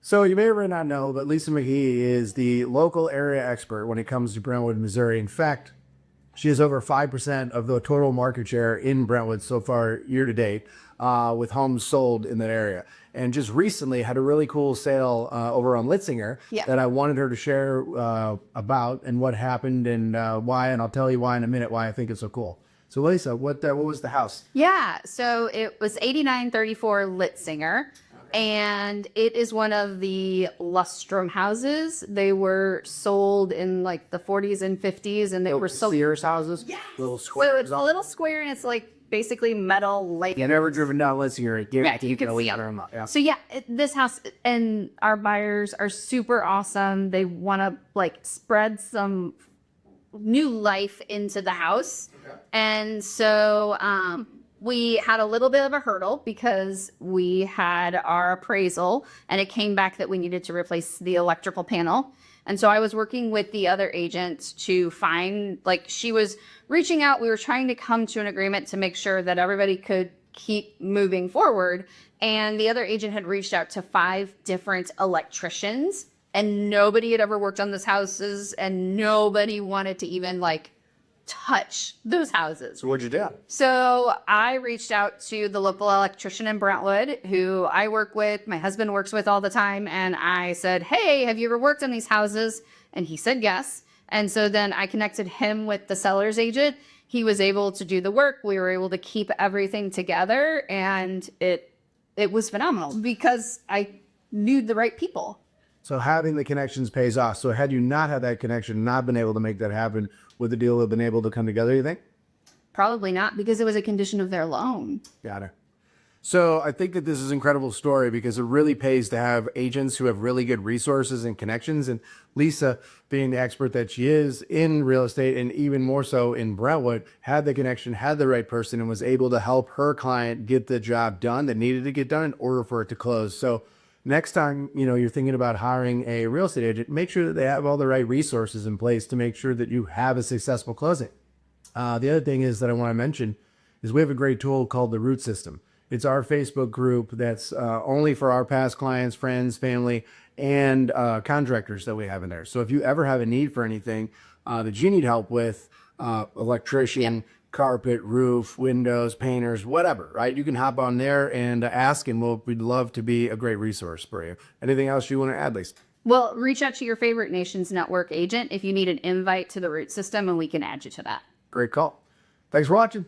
So you may or may not know, but Lisa McGee is the local area expert when it comes to Brentwood, Missouri. In fact, she has over 5% of the total market share in Brentwood so far year to date, with homes sold in that area. And just recently had a really cool sale over on Litzinger that I wanted her to share about and what happened and why. And I'll tell you why in a minute, why I think it's so cool. So Lisa, what was the house? Yeah, so it was 8934 Litzinger, and it is one of the Lustron houses. They were sold in like the 40s and 50s, and they were sold. Sears houses? Yeah. Little So squares. it's a little square, and it's like basically metal. Like You've never driven down Litzinger. You can see them. yeah. So yeah, this house and our buyers are super awesome. They want to like spread some new life into the house. Okay. And so we had a little bit of a hurdle because we had our appraisal and it came back that we needed to replace the electrical panel. And so I was working with the other agent to find, like, she was reaching out. We were trying to come to an agreement to make sure that everybody could keep moving forward. And the other agent had reached out to 5 different electricians, and nobody had ever worked on those houses, and nobody wanted to even like touch those houses. So what'd you do? So I reached out to the local electrician in Brentwood, who I work with, my husband works with all the time. And I said, hey, have you ever worked on these houses? And he said, yes. And so then I connected him with the seller's agent. He was able to do the work. We were able to keep everything together. And it was phenomenal because I knew the right people. So having the connections pays off. So had you not had that connection, not been able to make that happen, would the deal have been able to come together, you think? Probably not, because it was a condition of their loan. Got it. So I think that this is an incredible story because it really pays to have agents who have really good resources and connections. And Lisa, being the expert that she is in real estate and even more so in Brentwood, had the connection, had the right person, and was able to help her client get the job done that needed to get done in order for it to close. So next time, you're thinking about hiring a real estate agent, make sure that they have all the right resources in place to make sure that you have a successful closing. The other thing is that I want to mention is we have a great tool called the Root System. It's our Facebook group that's only for our past clients, friends, family, and contractors that we have in there. So if you ever have a need for anything that you need help with, electrician, carpet, roof, windows, painters, whatever, right? You can hop on there and ask, and we'd love to be a great resource for you. Anything else you want to add, Lisa? Well, reach out to your favorite Nations Network agent if you need an invite to the Root System, and we can add you to that. Great call. Thanks for watching.